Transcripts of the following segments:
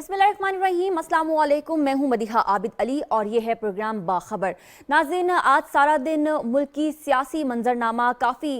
बिस्मिल्लाहिर्रहमानिर्रहीम, अस्सलामु अलैकुम। मैं हूं मदीहा आबिद अली और ये है प्रोग्राम बाखबर। नाज़रीन, आज सारा दिन मुल्की सियासी मंजरनामा काफ़ी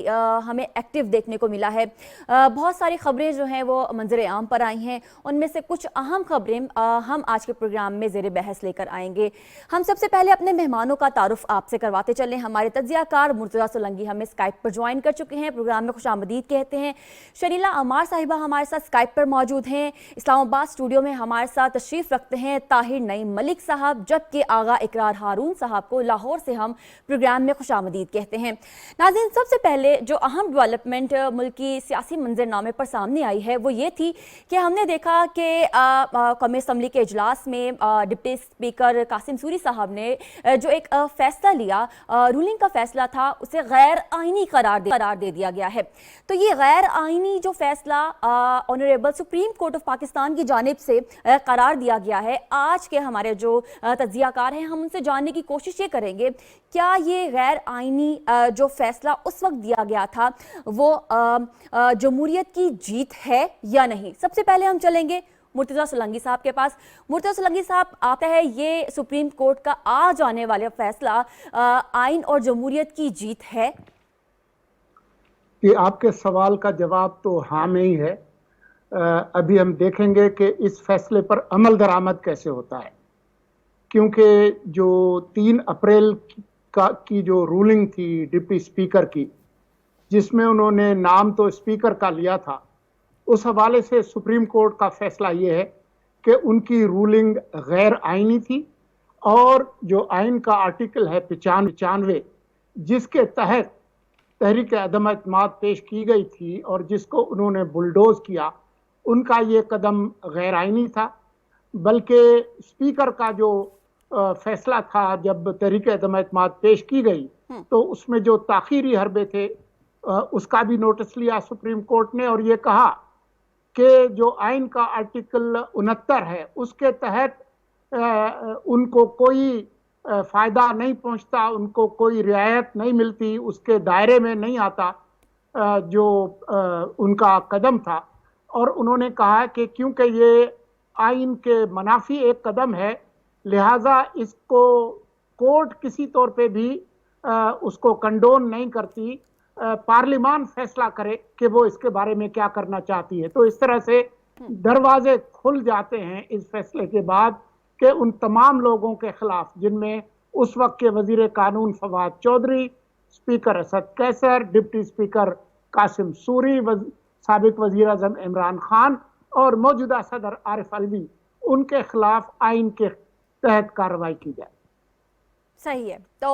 हमें एक्टिव देखने को मिला है। बहुत सारी खबरें जो हैं वो मंजर आम पर आई हैं। उनमें से कुछ अहम खबरें हम आज के प्रोग्राम में ज़ेर बहस लेकर आएंगे। हम सबसे पहले अपने मेहमानों का तारुफ आपसे करवाते चलें। हमारे तज्ज़ियाकार मुर्तज़ा सोलंकी हमें स्काइप पर ज्वाइन कर चुके हैं, प्रोग्राम में खुशामदीद कहते हैं। शरीला अमार साहिबा हमारे साथ स्काइप पर मौजूद हैं। इस्लामाबाद स्टूडियो में हमारे साथ तशरीफ रखते हैं ताहिर नईम मलिक साहब, जबकि आगा इकरार हारून साहब को लाहौर से हम प्रोग्राम में खुशामदीद कहते हैं। नाज़रीन, सबसे पहले जो अहम डेवलपमेंट मुल्की सियासी मंजरनामे पर सामने आई है वो ये थी कि हमने देखा कि कौमी असम्बली के इजलास में डिप्टी स्पीकर कासिम सूरी साहब ने जो एक फैसला लिया, रूलिंग का फैसला था, उसे गैर आइनी करार दे दिया गया है। तो ये गैर आइनी जो फैसला honourable supreme court of Pakistan की जानिब से करार दिया गया है, आज के हमारे जो तज्जियाकार हैं हम उनसे जानने की कोशिश ये करेंगे क्या ये गैर आइनी जो फैसला उस वक्त दिया गया था वो जमहूरियत की जीत है या नहीं। सबसे पहले हम चलेंगे मुर्तज़ा सोलंकी साहब के पास। मुर्तज़ा सोलंकी साहब, आता है ये सुप्रीम कोर्ट का आज आने वाला फैसला आइन और जमहूरियत की जीत है? कि आपके सवाल का जवाब तो हाँ में ही है। अभी हम देखेंगे कि इस फैसले पर अमल दरामद कैसे होता है, क्योंकि जो 3 अप्रैल की जो रूलिंग थी डिप्टी स्पीकर की, जिसमें उन्होंने नाम तो स्पीकर का लिया था, उस हवाले से सुप्रीम कोर्ट का फैसला ये है कि उनकी रूलिंग गैर आइनी थी और जो आइन का आर्टिकल है 95, जिसके तहत तहरीक अदम एतमाद पेश की गई थी और जिसको उन्होंने बुलडोज किया, उनका ये कदम गैर आइनी था। बल्कि स्पीकर का जो फैसला था, जब तहरीक अदम एतमाद पेश की गई तो उसमें जो ताखीरी हरबे थे उसका भी नोटिस लिया सुप्रीम कोर्ट ने और ये कहा कि जो आइन का आर्टिकल 69 है उसके तहत उनको कोई फ़ायदा नहीं पहुंचता, उनको कोई रियायत नहीं मिलती, उसके दायरे में नहीं आता जो उनका कदम था। और उन्होंने कहा कि क्योंकि ये आइन के मनाफी एक कदम है, लिहाजा इसको कोर्ट किसी तौर पे भी उसको कंडोन नहीं करती, पार्लिमान फैसला करे कि वो इसके बारे में क्या करना चाहती है। तो इस तरह से दरवाजे खुल जाते हैं इस फैसले के बाद कि उन तमाम लोगों के खिलाफ, जिनमें उस वक्त के वजीर कानून Fawad Chaudhary, speaker Asad Qaiser, deputy speaker Qasim Suri, साबिक वजीर आजम इमरान खान और मौजूदा सदर आरिफ अलवी, उनके खिलाफ आइन के तहत कार्रवाई की जाए। सही है। तो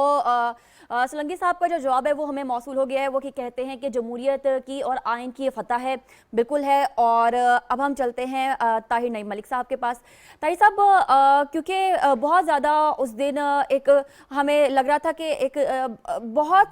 सोलंकी साहब का जो जवाब है वो हमें मौसूल हो गया है, वो कि कहते हैं कि जमहूरियत की और आइन की फतह है, बिल्कुल है। और अब हम चलते हैं ताहिर नईम मलिक साहब के पास। ताहिर साहब, क्योंकि बहुत ज़्यादा उस दिन एक हमें लग रहा था कि एक बहुत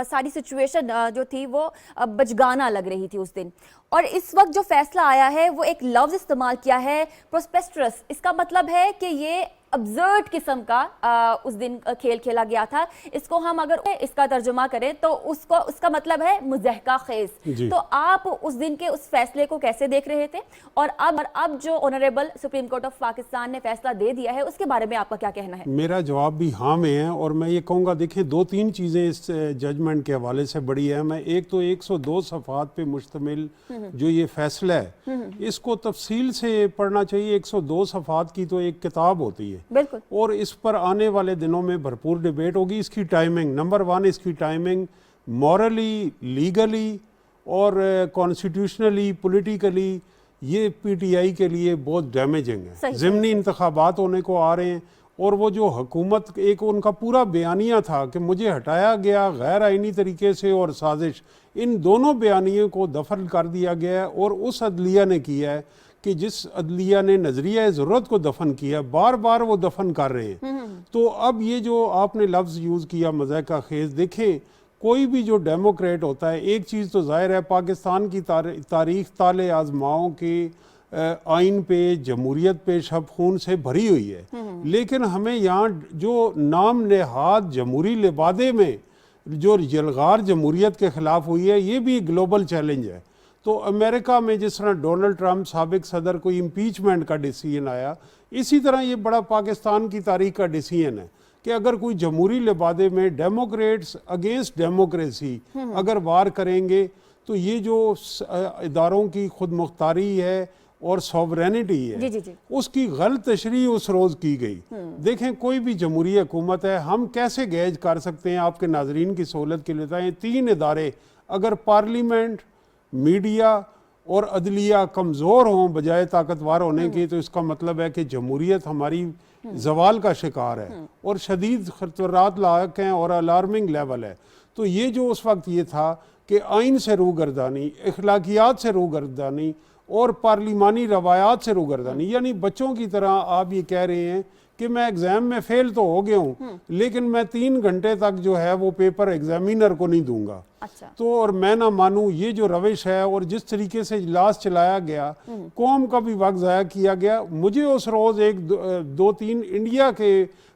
सारी सिचुएशन जो थी वो बचगाना लग रही थी उस दिन, और इस वक्त जो फैसला आया है वो एक लफ्ज़ इस्तेमाल किया है, प्रोस्पेस्ट्रस। इसका मतलब है कि ये अब्सर्ड किस्म का उस दिन खेल खेला गया था। इसको हम अगर इसका तर्जुमा करें तो उसका मतलब है मुज़हका खेज। तो आप उस दिन के उस फैसले को कैसे देख रहे थे, और अब जो honourable supreme court of Pakistan ने फैसला दे दिया है उसके बारे में आपका क्या कहना है? मेरा जवाब भी हाँ में है, और मैं ये कहूँगा, देखिए 2-3 चीज़ें इस जजमेंट के हवाले से बड़ी है। मैं एक तो 102 सफ़हात पे मुश्तमिल जो ये फैसला है इसको तफसील से पढ़ना चाहिए। 102 सफ़हात की तो एक किताब होती है, बिल्कुल, और इस पर आने वाले दिनों में भरपूर डिबेट होगी। इसकी टाइमिंग, नंबर 1, इसकी टाइमिंग मॉरली, लीगली और कॉन्स्टिट्यूशनली, पॉलिटिकली ये पीटीआई के लिए बहुत डैमेजिंग है। ज़िमनी इंतखाबात होने को आ रहे हैं, और वो जो हुकूमत, एक उनका पूरा बयानिया था कि मुझे हटाया गया गैर आइनी तरीके से और साजिश, इन दोनों बयानियों को दफन कर दिया गया है। और उस अदलिया ने किया है कि जिस अदलिया ने नज़रिया ज़रूरत को दफन किया, बार बार वो दफन कर रहे हैं। तो अब ये जो आपने लफ्ज़ यूज़ किया मज़हका खेज, देखें कोई भी जो डेमोक्रेट होता है, एक चीज़ तो ज़ाहिर है पाकिस्तान की तारीख़ ताले आज़माओं के आइन पे, जमहूरियत पे शब खून से भरी हुई है। लेकिन हमें यहाँ जो नाम नेहाद जमहूरी लिबादे में जो जलगार जमहूरियत के ख़िलाफ़ हुई है, ये भी ग्लोबल चैलेंज है। तो अमेरिका में जिस तरह डोनाल्ड ट्रंप साबिक सदर को इम्पीचमेंट का डिसीजन आया, इसी तरह ये बड़ा पाकिस्तान की तारीख का डिसीजन है कि अगर कोई जमहूरी लिबादे में डेमोक्रेट्स अगेंस्ट डेमोक्रेसी अगर वार करेंगे तो ये जो इदारों की खुद मुख्तारी है और सॉवरेनिटी है जी, जी, जी। उसकी गलत तशरीह उस रोज़ की गई। देखें, कोई भी जमहूरी हुकूमत है, हम कैसे गैज कर सकते हैं, आपके नाजरीन की सहूलत के लिए बताएं, 3 इदारे अगर पार्लियामेंट, मीडिया और अदलिया कमज़ोर हों बजाय ताकतवर होने के, तो इसका मतलब है कि जमहूरियत हमारी जवाल का शिकार है और शदीद खतरात लायक हैं और अलार्मिंग लेवल है। तो ये जो उस वक्त ये था कि आइन से रूगर्दानी, अखलाकियात से रूगर्दानी और पार्लिमानी रवायात से रूगर्दानी, यानी बच्चों की तरह आप ये कह रहे हैं कि मैं एग्ज़ाम में फ़ेल तो हो गया हूँ लेकिन मैं 3 घंटे तक जो है वो पेपर एग्जामिनर को नहीं दूंगा। अच्छा। तो और मैं ना मानूं, ये जो रविश है और जिस तरीके से इजलास चलाया गया, कौम का भी वक्त ज़ाया किया गया। मुझे उस रोज़ 1-2-3 इंडिया के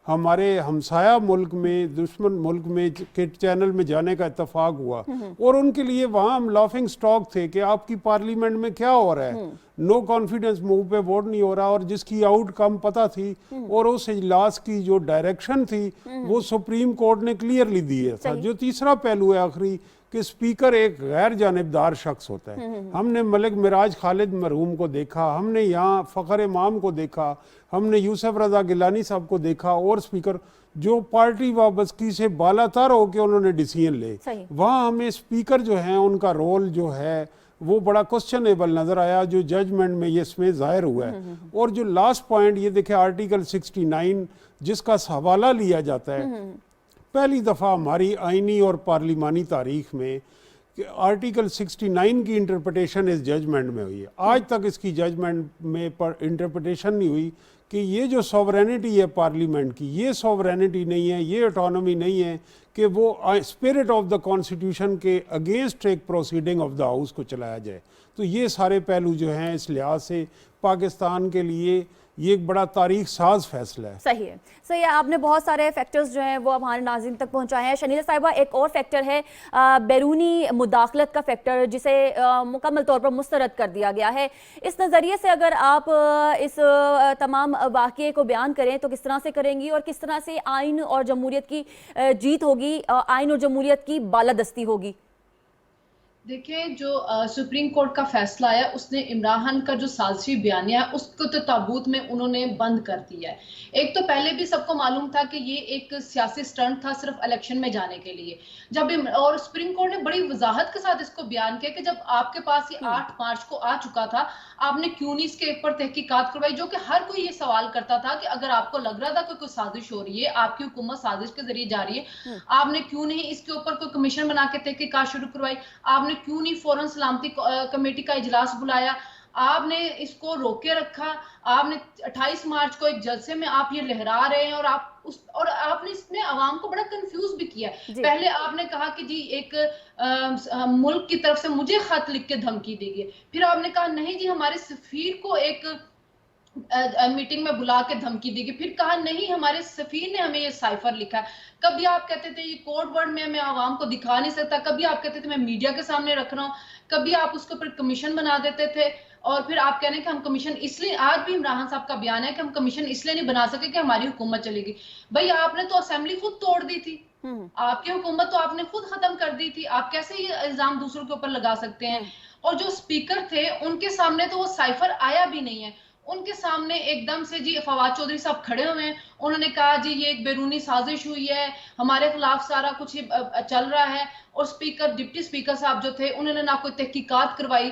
हमारे हमसाया मुल्क में, दुश्मन मुल्क में के चैनल में जाने का इत्तेफाक हुआ और उनके लिए वहाँ हम लाफिंग स्टॉक थे कि आपकी पार्लियामेंट में क्या हो रहा है, नो कॉन्फिडेंस मूव पे वोट नहीं हो रहा, और जिसकी आउटकम पता थी और उस इजलास की जो डायरेक्शन थी वो सुप्रीम कोर्ट ने क्लियरली दिया था। जो तीसरा पहलू है आखिरी, कि स्पीकर एक गैर जानिबदार शख्स होता है। हमने मलिक मिराज खालिद मरहूम को देखा, हमने यहाँ फ़खर इमाम को देखा, हमने यूसुफ रज़ा गिलानी साहब को देखा, और स्पीकर जो पार्टी वाबस्तगी से बालातर होकर उन्होंने डिसीजन ले, वहाँ हमें स्पीकर जो हैं उनका रोल जो है वो बड़ा क्वेश्चनेबल नज़र आया, जो जजमेंट में ये इसमें ज़ाहिर हुआ है। और जो लास्ट पॉइंट ये देखे, आर्टिकल 69 जिसका हवाला लिया जाता है, पहली दफ़ा हमारी आइनी और पार्लिमानी तारीख में आर्टिकल 69 की इंटरप्रटेशन इस जजमेंट में हुई है। आज तक इसकी जजमेंट में इंटरप्रटेशन नहीं हुई कि ये जो सॉवरेनिटी है पार्लियामेंट की, ये सॉवरेनिटी नहीं है, ये ऑटोनॉमी नहीं है कि वो स्पिरिट ऑफ द कॉन्स्टिट्यूशन के अगेंस्ट एक प्रोसीडिंग ऑफ द हाउस को चलाया जाए। तो ये सारे पहलू जो हैं इस लिहाज से पाकिस्तान के लिए ये एक बड़ा तारीख साज फैसला है। सही है, सही है। आपने बहुत सारे फैक्टर्स जो हैं वो हमारे नाज़रीन तक पहुंचाए हैं। शनीला साहिबा, एक और फैक्टर है बैरूनी मुदाखलत का फैक्टर, जिसे मुकम्मल तौर पर मुस्तरद कर दिया गया है। इस नज़रिए से अगर आप इस तमाम वाक़ये को बयान करें तो किस तरह से करेंगी और किस तरह से आइन और जमहूरियत की जीत होगी, आइन और जमहूरियत की बालादस्ती होगी? देखिए, जो सुप्रीम कोर्ट का फैसला आया उसने इमरान खान का जो साजिशी बयानिया है उसको तो ताबूत में उन्होंने बंद कर दिया है। एक तो पहले भी सबको मालूम था कि ये एक सियासी स्टंट था सिर्फ इलेक्शन में जाने के लिए, और सुप्रीम कोर्ट ने बड़ी वजाहत के साथ इसको बयान किया कि जब आपके पास ये 8 मार्च को आ चुका था, आपने क्यों नहीं इसके ऊपर तहकीकात करवाई, जो कि हर कोई ये सवाल करता था कि अगर आपको लग रहा था कि कोई साजिश हो रही है, आपकी हुकूमत साजिश के जरिए जा रही है, आपने क्यों नहीं इसके ऊपर कोई कमीशन बना के तहकीकात शुरू करवाई, आपने क्यों नहीं फौरन सलामती कमेटी का इजलास बुलाया, आपने इसको रोके रखा, आपने 28 मार्च को एक जलसे में आप ये लहरा रहे हैं और आपने इसमें आवाम को बड़ा कंफ्यूज भी किया। पहले आपने कहा कि जी एक मुल्क की तरफ से मुझे खत लिख के धमकी दी गई, फिर आपने कहा नहीं जी हमारे सफीर को एक मीटिंग में बुला के धमकी दी गई, फिर कहा नहीं हमारे सफीर ने हमें ये साइफर लिखा है। कभी आप कहते थे ये कोड वर्ड में मैं आवाम को दिखा नहीं सकता, कभी आप कहते थे मैं मीडिया के सामने रख रहा हूँ, कभी आप उसके ऊपर कमीशन बना देते थे, और फिर आप कह रहे हैं कि हम कमीशन इसलिए, आज भी इमरान साहब का बयान है कि हम कमीशन इसलिए नहीं बना सके कि हमारी हुकूमत चलेगी। भाई आपने तो असेंबली खुद तोड़ दी थी, आपकी हुकूमत तो आपने खुद खत्म कर दी थी, आप कैसे ये इल्जाम दूसरों के ऊपर लगा सकते हैं? और जो स्पीकर थे उनके सामने तो वो साइफर आया भी नहीं है, उनके सामने एकदम से जी फवाद चौधरी साहब खड़े हुए हैं, उन्होंने कहा जी ये एक बैरूनी साजिश हुई है, हमारे खिलाफ सारा कुछ चल रहा है, और स्पीकर डिप्टी स्पीकर साहब जो थे उन्होंने ना कोई तहकीकात करवाई।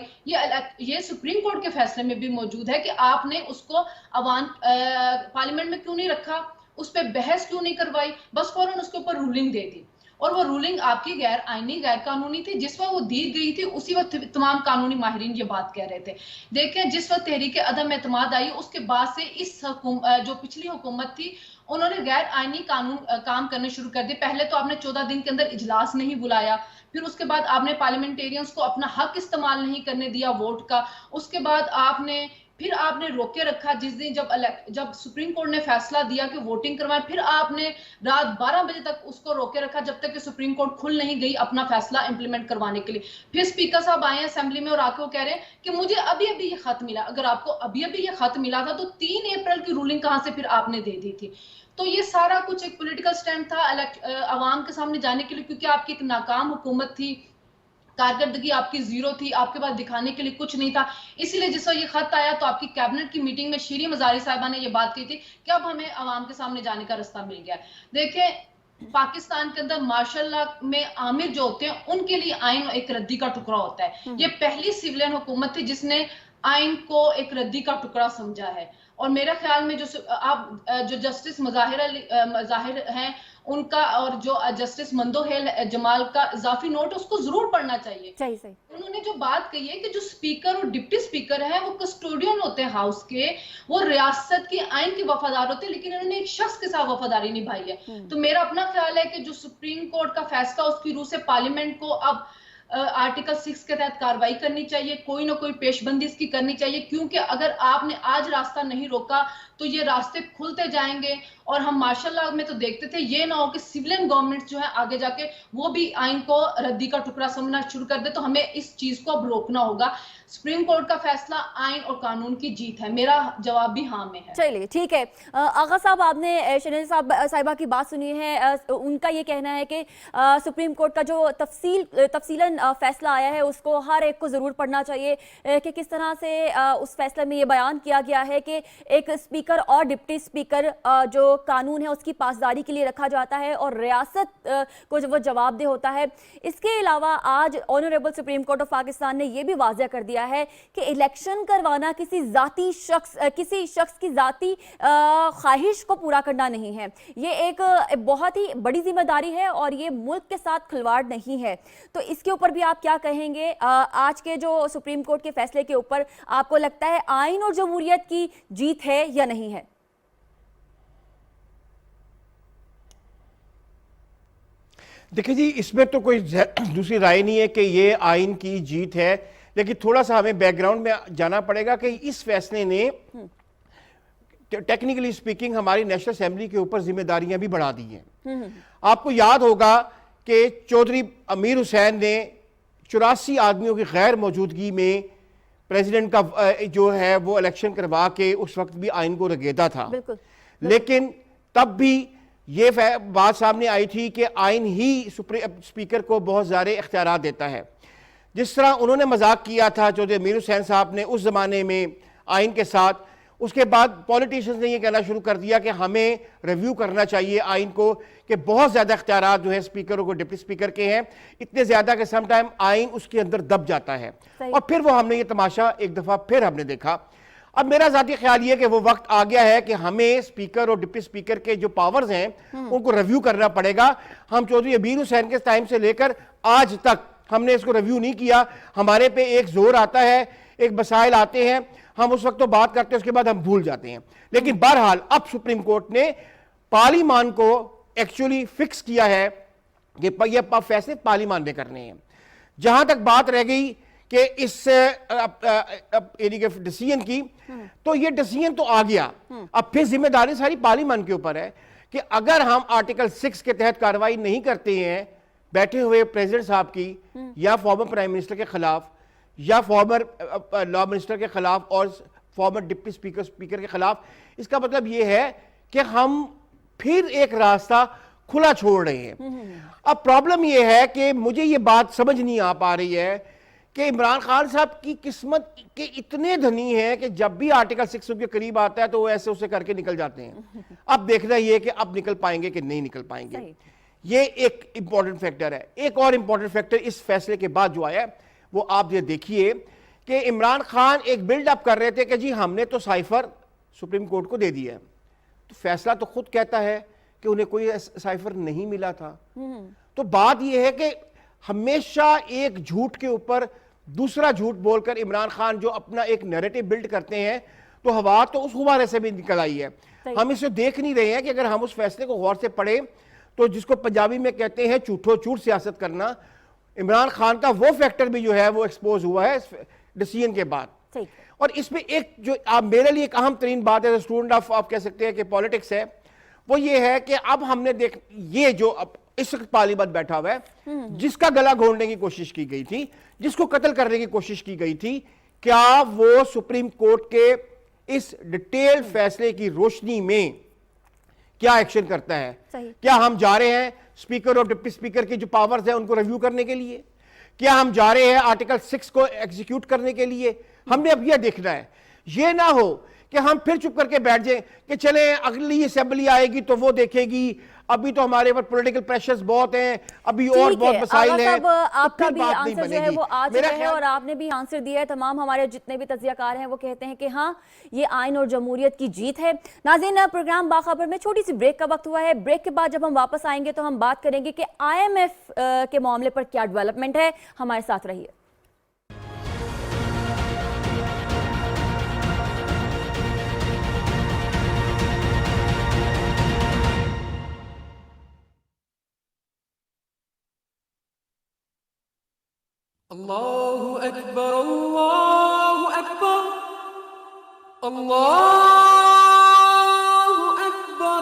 ये सुप्रीम कोर्ट के फैसले में भी मौजूद है कि आपने उसको पार्लियामेंट में क्यों नहीं रखा, उस पर बहस क्यों नहीं करवाई, बस फौरन उसके ऊपर रूलिंग दे दी, और वो रूलिंग आपकी गैर आईनी गैर कानूनी थी। जिस वक्त वो दी गई थी उसी वक्त तमाम कानूनी माहिरीन ये बात कह रहे थे। देखें, जिस वक्त तहरीक अदम एतमाद आई उसके बाद से इस जो पिछली हुकूमत थी उन्होंने गैर आईनी कानून काम करने शुरू कर दिए। पहले तो आपने 14 दिन के अंदर इजलास नहीं बुलाया, फिर उसके बाद आपने पार्लियामेंटेरियंस को अपना हक इस्तेमाल नहीं करने दिया वोट का, उसके बाद आपने फिर आपने रोके रखा जिस दिन जब सुप्रीम कोर्ट ने फैसला दिया कि वोटिंग करवाएं, फिर आपने रात 12 बजे तक उसको रोके रखा जब तक कि सुप्रीम कोर्ट खुल नहीं गई अपना फैसला इंप्लीमेंट करवाने के लिए। फिर स्पीकर साहब आए असेंबली में और आके वो कह रहे हैं कि मुझे अभी अभी ये खत मिला। अगर आपको अभी अभी ये खत मिला था तो 3 अप्रैल की रूलिंग कहां से फिर आपने दे दी थी? तो ये सारा कुछ एक पॉलिटिकल स्टैंड था अवाम के सामने जाने के लिए, क्योंकि आपकी एक नाकाम हुकूमत थी, कारकर्दगी आपकी जीरो थी, आपके पास दिखाने के लिए कुछ नहीं था। इसीलिए जिस वक्त ये खत आया तो आपकी कैबिनेट की मीटिंग में शीरी मजारी साहिबा ने ये बात की थी कि अब हमें अवाम के सामने जाने का रास्ता मिल गया। देखें, पाकिस्तान के अंदर मार्शल लॉ में आमिर जो होते हैं उनके लिए आइन एक रद्दी का टुकड़ा होता है। ये पहली सिविलियन हुकूमत थी जिसने आइन को एक रद्दी का टुकड़ा समझा है। और मेरे ख्याल में जो जस्टिस जाहिर हैं उनका और जो जस्टिस मंदोहेल जमाल का इजाफी नोट उसको जरूर पढ़ना चाहिए। सही सही। उन्होंने जो बात कही है कि जो स्पीकर और डिप्टी स्पीकर हैं वो कस्टोडियन होते हैं हाउस के, वो रियासत के आइन के वफादार होते हैं, लेकिन इन्होंने एक शख्स के साथ वफादारी निभाई है। तो मेरा अपना ख्याल है कि जो सुप्रीम कोर्ट का फैसला उसकी रूह से पार्लियामेंट को अब आर्टिकल 6 के तहत कार्रवाई करनी चाहिए, कोई ना कोई पेशबंदी इसकी करनी चाहिए, क्योंकि अगर आपने आज रास्ता नहीं रोका तो ये रास्ते खुलते जाएंगे। और हम मार्शल लॉ में तो देखते थे, ये ना हो कि सिविलियन गवर्नमेंट जो है आगे जाके वो भी आइन को रद्दी का टुकड़ा समझना शुरू कर दे। तो हमें इस चीज को अब रोकना होगा। सुप्रीम कोर्ट का फैसला आइन और कानून की जीत है। मेरा जवाब भी हाँ में है। चलिए ठीक है। आगा साहब, आपने शहनाज साहिबा की बात सुनी है। उनका ये कहना है कि सुप्रीम कोर्ट का जो तफसीलन फैसला आया है उसको हर एक को ज़रूर पढ़ना चाहिए, कि किस तरह से उस फैसले में ये बयान किया गया है कि एक स्पीकर और डिप्टी स्पीकर जो कानून है उसकी पासदारी के लिए रखा जाता है और रियासत को वो जवाबदेह होता है। इसके अलावा आज honourable supreme court of Pakistan ने यह भी वाज़ेह कर दिया है कि इलेक्शन करवाना किसी शख्स की जाती ख्वाहिश को पूरा करना नहीं है। ये एक बहुत ही बड़ी जिम्मेदारी है और ये मुल्क के साथ खिलवाड़ नहीं है। तो इसके ऊपर भी आप क्या कहेंगे? आज के जो सुप्रीम कोर्ट के फैसले के ऊपर आपको लगता है आइन और जमहूरियत की जीत है या नहीं है? देखिए जी, इसमें तो कोई दूसरी राय नहीं है कि ये आइन की जीत है, लेकिन थोड़ा सा हमें बैकग्राउंड में जाना पड़ेगा कि इस फैसले ने टेक्निकली स्पीकिंग हमारी नेशनल असेंबली के ऊपर जिम्मेदारियां भी बढ़ा दी हैं। आपको याद होगा कि चौधरी अमीर हुसैन ने 84 आदमियों की गैर मौजूदगी में प्रेसिडेंट का जो है वो इलेक्शन करवा के उस वक्त भी आइन को रगेदा था। लेकिन तब भी ये बात सामने आई थी कि आइन ही स्पीकर को बहुत ज़्यादा इख्तियारात देता है। जिस तरह उन्होंने मजाक किया था चौधरी अमीर हुसैन साहब ने उस ज़माने में आइन के साथ, उसके बाद पॉलिटिशियंस ने ये कहना शुरू कर दिया कि हमें रिव्यू करना चाहिए आइन को, कि बहुत ज़्यादा इख्तियारात जो है स्पीकरों को डिप्टी स्पीकर के हैं, इतने ज़्यादा कि सम टाइम आइन उसके अंदर दब जाता है। और फिर वो हमने ये तमाशा एक दफ़ा फिर हमने देखा। अब मेरा ज़ाती ख्याल ये कि वो वक्त आ गया है कि हमें स्पीकर और डिप्टी स्पीकर के जो पावर्स हैं उनको रिव्यू करना पड़ेगा। हम चौधरी अमीर हुसैन के टाइम से लेकर आज तक हमने इसको रिव्यू नहीं किया। हमारे पे एक जोर आता है, एक मसाइल आते हैं, हम उस वक्त तो बात करते हैं, उसके बाद हम भूल जाते हैं। लेकिन बहरहाल अब सुप्रीम कोर्ट ने पार्लियामान को एक्चुअली फिक्स किया है कि ये फैसले पार्लियामान ने करने हैं। जहां तक बात रह गई कि इस डिसीजन की, तो ये डिसीजन तो आ गया। अब फिर जिम्मेदारी सारी पार्लियामान के ऊपर है कि अगर हम आर्टिकल 6 के तहत कार्रवाई नहीं करते हैं बैठे हुए प्रेसिडेंट साहब की या फॉर्मर प्राइम मिनिस्टर के खिलाफ या फॉर्मर लॉ मिनिस्टर के खिलाफ और फॉर्मर डिप्टी स्पीकर के खिलाफ, इसका मतलब यह है कि हम फिर एक रास्ता खुला छोड़ रहे हैं। अब प्रॉब्लम यह है कि मुझे ये बात समझ नहीं आ पा रही है कि इमरान खान साहब की किस्मत के इतने धनी हैं कि जब भी आर्टिकल 6 उनके करीब आता है तो वो ऐसे उसे करके निकल जाते हैं। अब देखना ये कि अब निकल पाएंगे कि नहीं निकल पाएंगे, ये एक इंपॉर्टेंट फैक्टर है। एक और इंपॉर्टेंट फैक्टर इस फैसले के बाद जो आया वो आप ये देखिए कि इमरान खान एक बिल्डअप कर रहे थे कि जी हमने तो साइफर सुप्रीम कोर्ट को दे दिया है, तो फैसला तो खुद कहता है कि उन्हें कोई साइफर नहीं मिला था। तो बात यह है कि हमेशा एक झूठ के ऊपर दूसरा झूठ बोलकर इमरान खान जो अपना एक नैरेटिव बिल्ड करते हैं, तो हवा तो उस हुबारे से भी निकल आई है। हम इसे देख नहीं रहे हैं कि अगर हम उस फैसले को गौर से पढ़े तो जिसको पंजाबी में कहते हैं झूठो झूठ सियासत करना, इमरान खान का वो फैक्टर भी जो है वो एक्सपोज हुआ है डिसीजन के बाद। और इसमें एक जो आप मेरे लिए एक अहम तरीन बात है, स्टूडेंट ऑफ आप कह सकते हैं कि पॉलिटिक्स है, वो ये है कि अब हमने देख ये जो अब इस वक्त पार्लियामेंट बैठा हुआ है, जिसका गला घोंटने की कोशिश की गई थी, जिसको कत्ल करने की कोशिश की गई थी, क्या वो सुप्रीम कोर्ट के इस डिटेल्ड फैसले की रोशनी में क्या एक्शन करता है? क्या हम जा रहे हैं स्पीकर और डिप्टी स्पीकर की जो पावर्स है उनको रिव्यू करने के लिए? क्या हम जा रहे हैं आर्टिकल 6 को एग्जीक्यूट करने के लिए? हमने अब यह देखना है, यह ना हो कि हम फिर चुप करके बैठ जाएं कि चले अगली असेंबली आएगी तो वो देखेगी, अभी तो हमारे ऊपर पॉलिटिकल प्रेशर्स बहुत हैं, अभी और बहुत मसाइल हैं। आपका भी आंसर जो है वो आ चुका है और आपने भी आंसर दिया है। तमाम हमारे जितने भी तज्जियाकार हैं वो कहते हैं कि हाँ, ये आइन और जमहूरियत की जीत है। नाज़रीन, प्रोग्राम बाखबर में छोटी सी ब्रेक का वक्त हुआ है। ब्रेक के बाद जब हम वापस आएंगे तो हम बात करेंगे कि IMF के मामले पर क्या डेवलपमेंट है। हमारे साथ रहिए। अल्लाहु अकबर, अल्लाहु अकबर, अल्लाहु अकबर,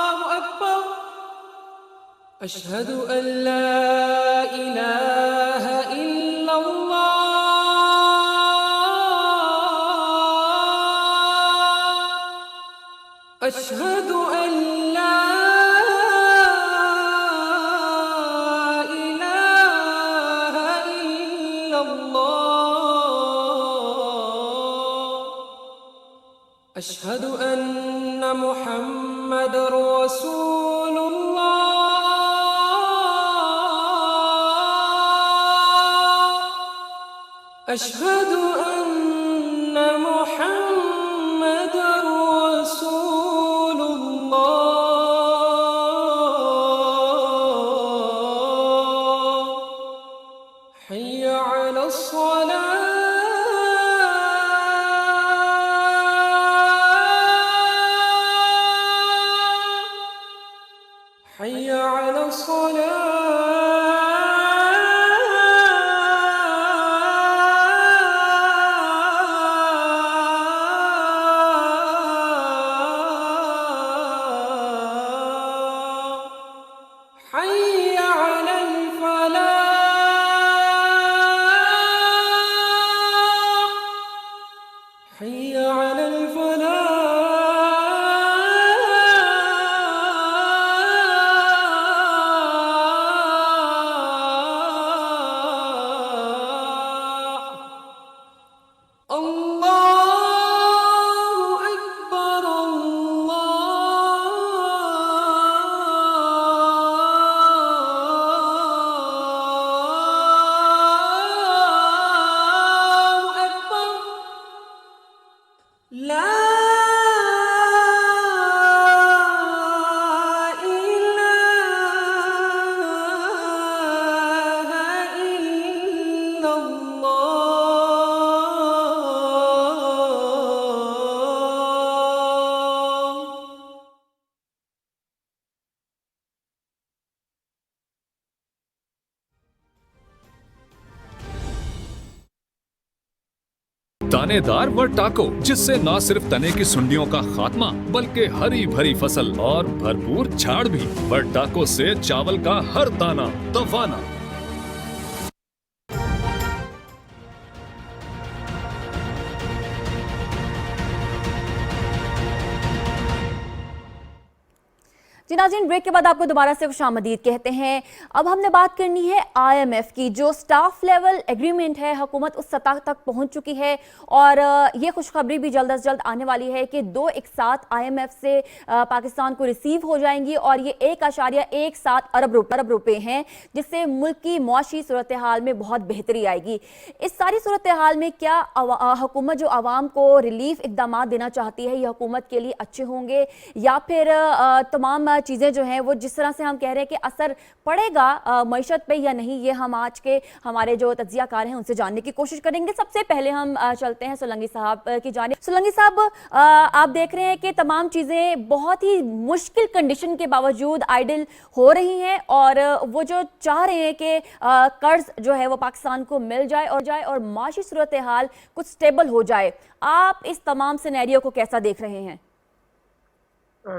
अल्लाहु अकबर, अशहदु अल्ला इलाहा इल्लल्लाह, अशहदु अल्ला इलाहा इल्लल्लाह, अशहदु अन्ना मुहम्मदर रसूलुल्लाह, अशहदु अन्ना मुहम्मदर दानेदार व टाको, जिससे न सिर्फ तने की सुंडियों का खात्मा बल्कि हरी भरी फसल और भरपूर झाड़ भी। वर्टाको से चावल का हर दाना तवाना। जी नाज़रीन, ब्रेक के बाद आपको दोबारा से खुशामदीद कहते हैं। अब हमने बात करनी है IMF की। जो स्टाफ लेवल एग्रीमेंट है, हुकूमत उस सतह तक पहुंच चुकी है और ये खुशखबरी भी जल्द अज जल्द आने वाली है कि 2 एक साथ IMF से पाकिस्तान को रिसीव हो जाएंगी और ये 1.17 अरब रुपए हैं, जिससे मुल्क की मुआशी सूरत हाल में बहुत बेहतरी आएगी। इस सारी सूरत हाल में क्या हुकूमत जो आवाम को रिलीफ इकदाम देना चाहती है, ये हुकूमत के लिए अच्छे होंगे या फिर तमाम चीज़ें जो हैं वो जिस तरह से हम कह रहे हैं कि असर पड़ेगा मईशत पे या नहीं, ये हम आज के हमारे जो तज्जियाकार हैं उनसे जानने की कोशिश करेंगे। सबसे पहले हम चलते हैं सोलंकी साहब की जानिब। सोलंकी साहब, आप देख रहे हैं कि तमाम चीज़ें बहुत ही मुश्किल कंडीशन के बावजूद आइडल हो रही हैं और वो जो चाह रहे हैं कि कर्ज जो है वो पाकिस्तान को मिल जाए और माशी सूरत हाल कुछ स्टेबल हो जाए। आप इस तमाम सिनेरियो को कैसा देख रहे हैं?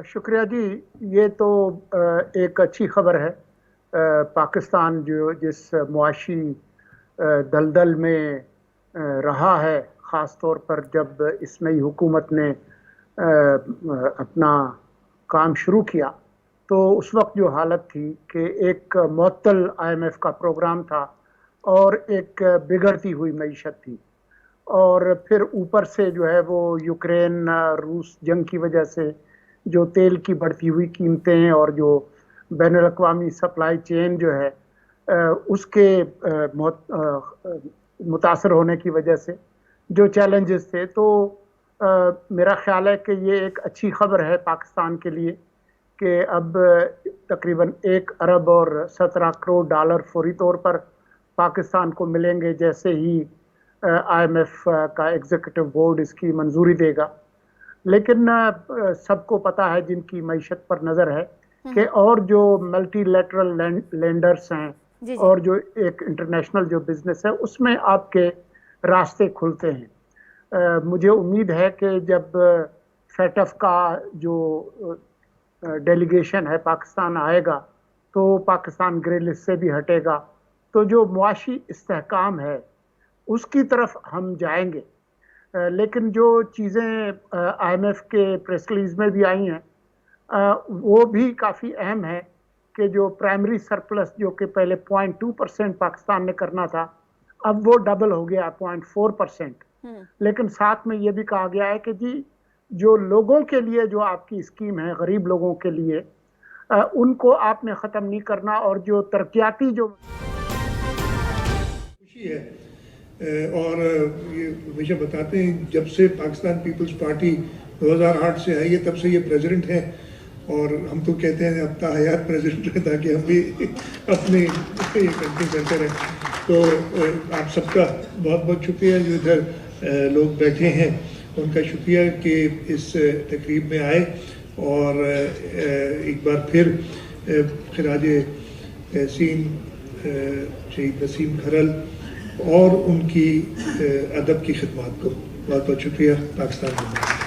शुक्रिया जी, ये तो एक अच्छी खबर है। पाकिस्तान जो जिस मुआशी दलदल में रहा है, ख़ास तौर पर जब इस नई हुकूमत ने अपना काम शुरू किया, तो उस वक्त जो हालत थी कि एक मुअत्तल IMF का प्रोग्राम था और एक बिगड़ती हुई मईशत थी, और फिर ऊपर से जो है वो यूक्रेन रूस जंग की वजह से जो तेल की बढ़ती हुई कीमतें और जो बैनुल-अक़वामी सप्लाई चेन जो है उसके मुतासर होने की वजह से जो चैलेंजेस थे, तो मेरा ख्याल है कि ये एक अच्छी खबर है पाकिस्तान के लिए कि अब तकरीबन 1 अरब और 17 करोड़ डॉलर फौरी तौर पर पाकिस्तान को मिलेंगे जैसे ही IMF का एग्जीक्यूटिव बोर्ड इसकी मंजूरी देगा। लेकिन सबको पता है जिनकी मईशत पर नज़र है कि और जो मल्टीलैटरल लेंडर्स हैं और जो एक इंटरनेशनल जो बिजनेस है उसमें आपके रास्ते खुलते हैं। मुझे उम्मीद है कि जब FATF का जो डेलीगेशन है पाकिस्तान आएगा तो पाकिस्तान ग्रे लिस्ट से भी हटेगा, तो जो मुआशी इस्तेहकाम है उसकी तरफ हम जाएंगे। लेकिन जो चीज़ें IMF के प्रेस रिलीज में भी आई हैं वो भी काफ़ी अहम है कि जो प्राइमरी सरप्लस जो कि पहले 0.2% पाकिस्तान ने करना था, अब वो डबल हो गया 0.4%। लेकिन साथ में ये भी कहा गया है कि जी जो लोगों के लिए जो आपकी स्कीम है, गरीब लोगों के लिए, उनको आपने ख़त्म नहीं करना, और जो तरक्याती जो खुशी है। और ये हमेशा बताते हैं जब से पाकिस्तान पीपल्स पार्टी 2008 से आई है तब से ये प्रेसिडेंट हैं, और हम तो कहते हैं अब हयात प्रेसिडेंट है ताकि हम भी अपने कंट्री सेंटर हैं। तो आप सबका बहुत बहुत शुक्रिया जो इधर लोग बैठे हैं, उनका शुक्रिया कि इस तकरीब में आए और एक बार फिर खिराज तहसीन शहीद नसीम खरल और उनकी अदब की खिदमत को बहुत बहुत शुक्रिया। पाकिस्तान जिंदाबाद।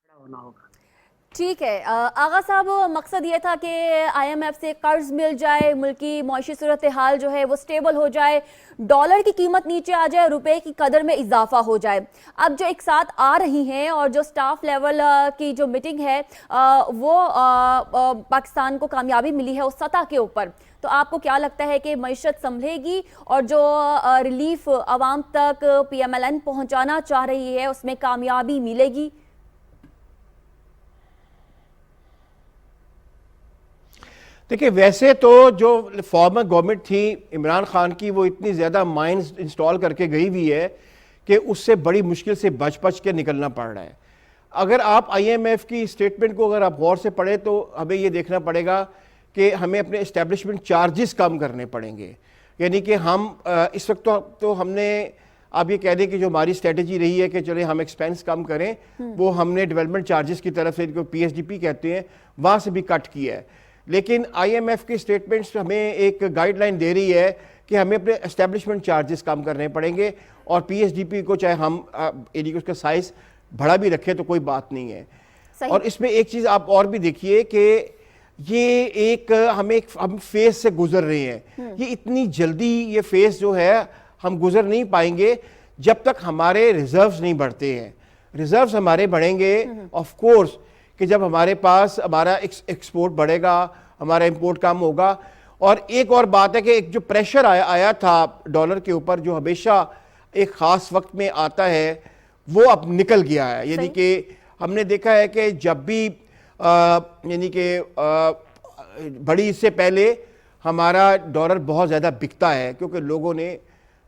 होना होगा। ठीक है आगा साहब, मकसद ये था कि IMF से कर्ज मिल जाए, मुल्की मौशी सूरत हाल जो है वो स्टेबल हो जाए, डॉलर की कीमत नीचे आ जाए, रुपए की कदर में इजाफा हो जाए। अब जो एक साथ आ रही हैं और जो स्टाफ लेवल की जो मीटिंग है वो पाकिस्तान को कामयाबी मिली है उस सतह के ऊपर, तो आपको क्या लगता है कि मईशत संभलेगी और जो रिलीफ आवाम तक PMLN पहुंचाना चाह रही है उसमें कामयाबी मिलेगी? देखिए, वैसे तो जो फॉर्मर गवर्नमेंट थी इमरान खान की, वो इतनी ज़्यादा माइंस इंस्टॉल करके गई हुई है कि उससे बड़ी मुश्किल से बच के निकलना पड़ रहा है। अगर आप IMF की स्टेटमेंट को अगर आप गौर से पढ़ें तो हमें ये देखना पड़ेगा कि हमें अपने इस्टेब्लिशमेंट चार्जेस कम करने पड़ेंगे। यानी कि हम इस वक्त तो हमने, आप ये कह दें कि जो हमारी स्ट्रेटजी रही है कि चले हम एक्सपेंस कम करें, वो हमने डेवलपमेंट चार्जेस की तरफ से, जो PSDP कहते हैं, वहाँ से भी कट किया है। लेकिन IMF की स्टेटमेंट्स हमें एक गाइडलाइन दे रही है कि हमें अपने एस्टेब्लिशमेंट चार्जेस कम करने पड़ेंगे, और PSDP को चाहे हम उसका साइज बढ़ा भी रखें तो कोई बात नहीं है। और इसमें एक चीज़ आप और भी देखिए कि ये हम फेज से गुजर रहे हैं। ये इतनी जल्दी ये फेज जो है हम गुजर नहीं पाएंगे जब तक हमारे रिजर्व्स नहीं बढ़ते हैं। रिजर्व्स हमारे बढ़ेंगे ऑफ कोर्स कि जब हमारे पास हमारा एक्सपोर्ट बढ़ेगा, हमारा इंपोर्ट कम होगा। और एक और बात है कि एक जो प्रेशर आया था डॉलर के ऊपर, जो हमेशा एक ख़ास वक्त में आता है वो अब निकल गया है। यानी कि हमने देखा है कि जब भी यानी कि बड़ी इससे पहले हमारा डॉलर बहुत ज़्यादा बिकता है क्योंकि लोगों ने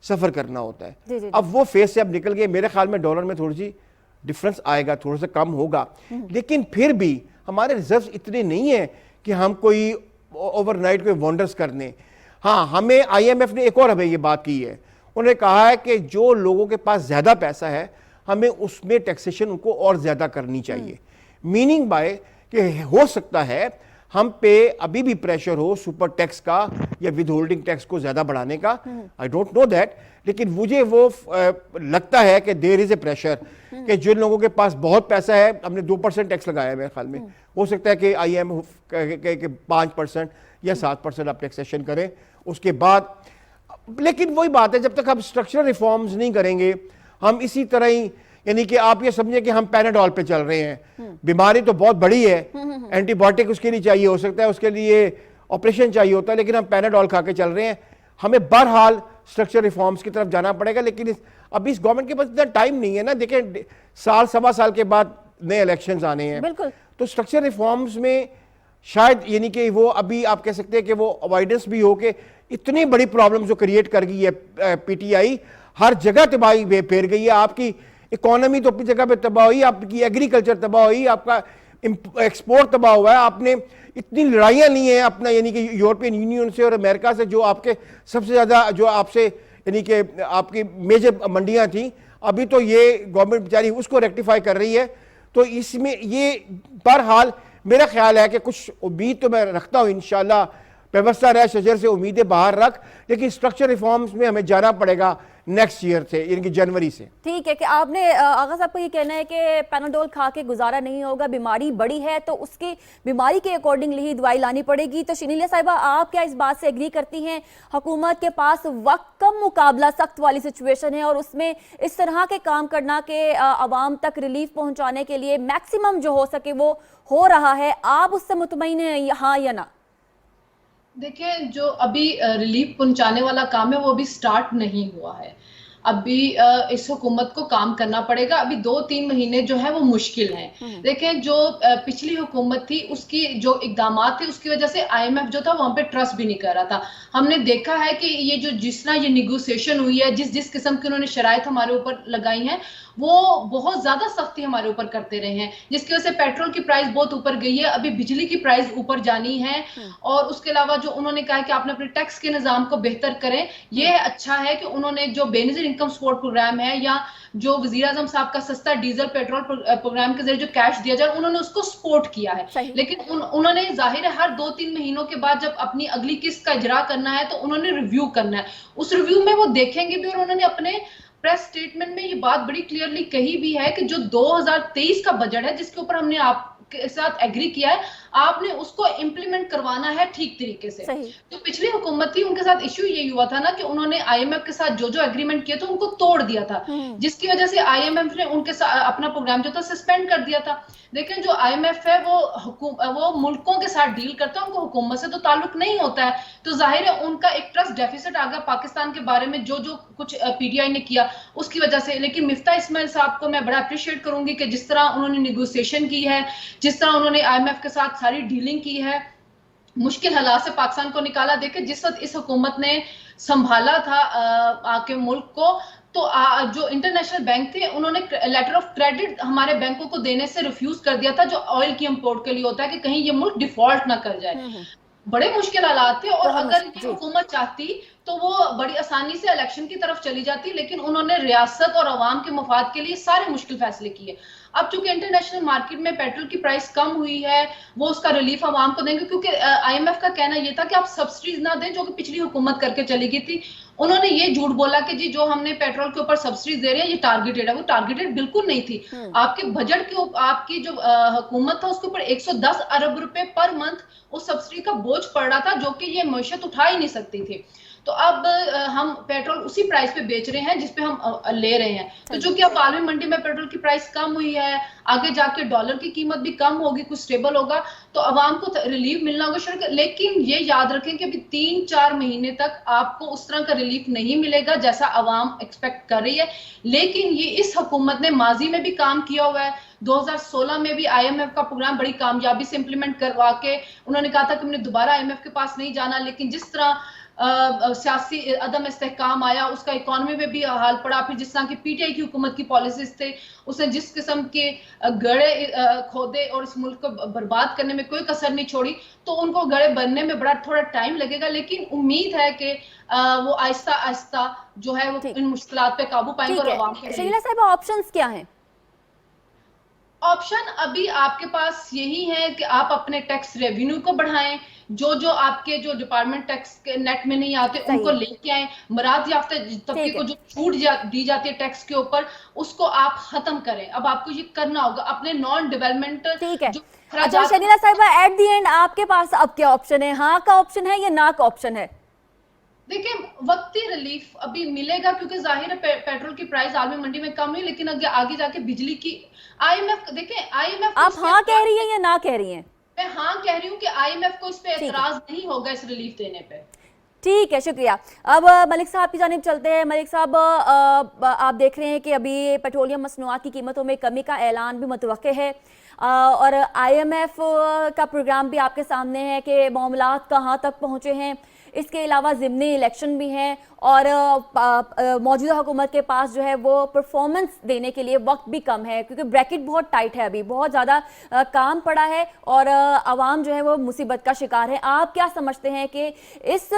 सफ़र करना होता है। जी, जी, अब वो फेज से अब निकल गए। मेरे ख्याल में डॉलर में थोड़ी सी डिफरेंस आएगा, थोड़ा सा कम होगा, लेकिन फिर भी हमारे रिजर्व्स इतने नहीं है कि हम कोई ओवरनाइट कोई वंडर्स कर लें। हाँ, हमें IMF ने एक और हमें ये बात की है, उन्होंने कहा है कि जो लोगों के पास ज़्यादा पैसा है हमें उसमें टैक्सेशन उनको और ज़्यादा करनी चाहिए। मीनिंग बाय कि हो सकता है हम पे अभी भी प्रेशर हो सुपर टैक्स का या विद होल्डिंग टैक्स को ज़्यादा बढ़ाने का। आई डोंट नो दैट, लेकिन मुझे वो लगता है कि देयर इज़ ए प्रेशर कि जिन लोगों के पास बहुत पैसा है, हमने 2% टैक्स लगाया है मेरे ख्याल में, हो सकता है कि IMF के 5% या 7% आप टैक्सेशन करें उसके बाद। लेकिन वही बात है, जब तक हम स्ट्रक्चरल रिफॉर्म्स नहीं करेंगे हम इसी तरह ही, यानी कि आप ये समझे कि हम पैनाडोल पे चल रहे हैं। बीमारी तो बहुत बड़ी है, एंटीबायोटिक उसके लिए चाहिए, हो सकता है उसके लिए ऑपरेशन चाहिए होता है, लेकिन हम पैनाडोल खा के चल रहे हैं। हमें बहरहाल स्ट्रक्चर रिफॉर्म्स की तरफ जाना पड़ेगा, लेकिन अभी इस गवर्नमेंट के पास इतना टाइम नहीं है ना। देखें, साल सवा साल के बाद नए इलेक्शंस आने हैं, बिल्कुल। तो स्ट्रक्चर रिफॉर्म्स में शायद यानी कि वो अभी आप कह सकते हैं कि वो अवॉइडेंस भी हो के इतनी बड़ी प्रॉब्लम जो क्रिएट कर गई है PTI, हर जगह तबाही फेर गई है। आपकी इकोनॉमी तो अपनी जगह पे तबाह हुई, आपकी एग्रीकल्चर तबाह हुई, आपका एक्सपोर्ट तबाह हुआ है। आपने इतनी लड़ाइयाँ ली हैं अपना यानी कि यूरोपियन यूनियन से और अमेरिका से, जो आपके सबसे ज़्यादा जो आपसे यानी कि आपकी मेजर मंडियाँ थी, अभी तो ये गवर्नमेंट बेचारी उसको रेक्टिफाई कर रही है। तो इसमें ये बहरहाल मेरा ख्याल है कि कुछ उम्मीद तो मैं रखता हूँ, इंशाल्लाह व्यवस्था रह शजर से उम्मीदें बाहर रख, लेकिन स्ट्रक्चर रिफॉर्म्स में हमें जाना पड़ेगा नेक्स्ट ईयर से, यानी कि जनवरी से। ठीक है कि आपने आगा साहब को ये कहना है कि पैनाडोल खा के गुजारा नहीं होगा, बीमारी बड़ी है तो उसकी बीमारी के अकॉर्डिंगली ही दवाई लानी पड़ेगी। तो शनीलिया साहिबा, आप क्या इस बात से एग्री करती हैं? हुकूमत के पास वक्त कम मुकाबला सख्त वाली सिचुएशन है और उसमें इस तरह के काम करना कि आवाम तक रिलीफ पहुंचाने के लिए मैक्सिमम जो हो सके वो हो रहा है, आप उससे मुतमईन हैं, हाँ या ना? देखिए, जो अभी रिलीफ पहुंचाने वाला काम है वो अभी स्टार्ट नहीं हुआ है। अभी इस हुकूमत को काम करना पड़ेगा। अभी 2-3 महीने जो है वो मुश्किल हैं। देखें, जो पिछली हुकूमत थी उसकी जो इकदामात थे उसकी वजह से IMF जो था वहां पे ट्रस्ट भी नहीं कर रहा था। हमने देखा है कि ये जो जिस तरह ये निगोसिएशन हुई है, जिस किस्म की उन्होंने शराइत हमारे ऊपर लगाई हैं, वो बहुत ज्यादा सख्ती हमारे ऊपर करते रहे हैं, जिसकी वजह से पेट्रोल की प्राइस बहुत ऊपर गई है। अभी बिजली की प्राइस ऊपर जानी है, और उसके अलावा जो उन्होंने कहा है कि आपने अपने टैक्स के निजाम को बेहतर करें, ये अच्छा है कि उन्होंने जो बेनजीर इनकम सपोर्ट प्रोग्राम है या जो वजीर आजम साहब का सस्ता डीजल पेट्रोल प्रोग्राम के जरिए जो कैश दिया जाए, उन्होंने उसको सपोर्ट किया है। लेकिन उन्होंने जाहिर है हर 2-3 महीनों के बाद जब अपनी अगली किस्त का इजरा करना है तो उन्होंने रिव्यू करना है। उस रिव्यू में वो देखेंगे भी, और उन्होंने अपने प्रेस स्टेटमेंट में ये बात बड़ी क्लियरली कही भी है कि जो 2023 का बजट है जिसके ऊपर हमने आपके साथ एग्री किया है, आपने उसको इंप्लीमेंट करवाना है ठीक तरीके से। जो पिछली हुकूमत थी उनके साथ इश्यू ये हुआ था ना कि उन्होंने IMF के साथ जो एग्रीमेंट किया था उनको तोड़ दिया था, जिसकी वजह से IMF ने उनके साथ अपना प्रोग्राम जो था सस्पेंड कर दिया था। लेकिन जो IMF है वो मुल्कों के साथ डील करता है, उनको हुकूमत से तो ताल्लुक नहीं होता है। तो जाहिर है उनका एक ट्रस्ट डेफिसिट आ गया पाकिस्तान के बारे में, जो कुछ PTI ने किया उसकी वजह से। लेकिन मिफ्ता इस्माइल साहब को मैं बड़ा अप्रिशिएट करूंगी कि जिस तरह उन्होंने निगोसिएशन की है, जिस तरह उन्होंने IMF के साथ सारी डीलिंग की है, मुश्किल हालात से पाकिस्तान को निकाला। देखे, जिस वक्त इस हुकूमत ने संभाला था आके मुल्क को, तो जो इंटरनेशनल बैंक थे उन्होंने लेटर ऑफ क्रेडिट हमारे बैंकों को देने से रिफ्यूज कर दिया था, जो ऑयल की इंपोर्ट के लिए होता है कि कहीं ये मुल्क डिफॉल्ट ना कर जाए। बड़े मुश्किल हालात थे, और अगर ये हुकूमत चाहती तो वो बड़ी आसानी से इलेक्शन की तरफ चली जाती, लेकिन उन्होंने रियासत और अवाम के मफाद के लिए सारे मुश्किल फैसले किए। अब चूंकि इंटरनेशनल मार्केट में पेट्रोल की प्राइस कम हुई है, वो उसका रिलीफ अवाम को देंगे, क्योंकि IMF का कहना ये था कि आप सब्सिडीज ना दें, जो कि पिछली हुकूमत करके चली गई थी। उन्होंने ये झूठ बोला कि जी जो हमने पेट्रोल के ऊपर सब्सिडीज दे रहे हैं ये टारगेटेड है। वो टारगेटेड बिल्कुल नहीं थी। आपके बजट के आपकी जो हुकूमत था उसके ऊपर 110 अरब रुपए पर मंथ उस सब्सिडी का बोझ पड़ रहा था, जो कि ये मईशत उठा ही नहीं सकती थी। तो अब हम पेट्रोल उसी प्राइस पे बेच रहे हैं जिस पे हम ले रहे हैं। तो जो कि अब आलमी मंडी में पेट्रोल की प्राइस कम हुई है, आगे जाके डॉलर की कीमत भी कम होगी, कुछ स्टेबल होगा, तो आवाम को रिलीफ मिलना होगा शुरू। लेकिन ये याद रखें कि अभी 3-4 महीने तक आपको उस तरह का रिलीफ नहीं मिलेगा जैसा आवाम एक्सपेक्ट कर रही है। लेकिन ये इस हुकूमत ने माजी में भी काम किया हुआ है। 2016 में भी IMF का प्रोग्राम बड़ी कामयाबी से इंप्लीमेंट करवा के उन्होंने कहा था कि हमने दोबारा IMF के पास नहीं जाना, लेकिन जिस तरह सियासी अदम इस्तेहकाम आया उसका इकोनॉमी में भी हाल पड़ा। फिर जिस तरह की PTI की हुकूमत की पॉलिसीज थे, उसने जिस किस्म के गड़े खोदे और इस मुल्क को बर्बाद करने में कोई कसर नहीं छोड़ी, तो उनको गड़े बनने में बड़ा थोड़ा टाइम लगेगा। लेकिन उम्मीद है कि वो आहिस्ता आहिस्ता जो है वो इन मुश्किलात पे काबू पाएंगे और आवाम के लिए। शकीला साहब, ऑप्शंस क्या हैं? ऑप्शन अभी आपके पास यही है कि आप अपने टैक्स रेवेन्यू को बढ़ाएं, जो आपके जो डिपार्टमेंट टैक्स के नेट में नहीं आते उनको लेके आए, मराद याफ्ता तबके को जो छूट दी जाती है टैक्स के ऊपर, उसको आप खत्म करें। अब आपको ये करना होगा अपने नॉन डेवलपमेंट। ठीक है, अच्छा शकीला साहिबा, एट दी एंड आपके पास अब क्या ऑप्शन है? हाँ का ऑप्शन है या ना का ऑप्शन है? देखिए, वक्ती रिलीफ अभी मिलेगा क्योंकि जाहिर है पेट्रोल की प्राइस आलमी मंडी में कम हुई, लेकिन आगे जाके बिजली की IMF, देखिए IMF, आप हाँ कह रही हैं या ना कह रही हैं? मैं हाँ कह रही हूँ कि IMF को इस पे एतराज नहीं होगा इस रिलीफ देने पे। ठीक है, शुक्रिया। अब मलिक साहब की जानिब चलते हैं। मलिक साहब, आप देख रहे हैं कि अभी पेट्रोलियम मसनूआत की कीमतों में कमी का ऐलान भी मुतवक्के है और IMF का प्रोग्राम भी आपके सामने है कि मामलात कहाँ तक पहुँचे हैं। इसके अलावा ज़िमनी इलेक्शन भी हैं और मौजूदा हुकूमत के पास जो है वो परफॉर्मेंस देने के लिए वक्त भी कम है क्योंकि ब्रैकेट बहुत टाइट है, अभी बहुत ज़्यादा काम पड़ा है और आवाम जो है वो मुसीबत का शिकार है। आप क्या समझते हैं कि इस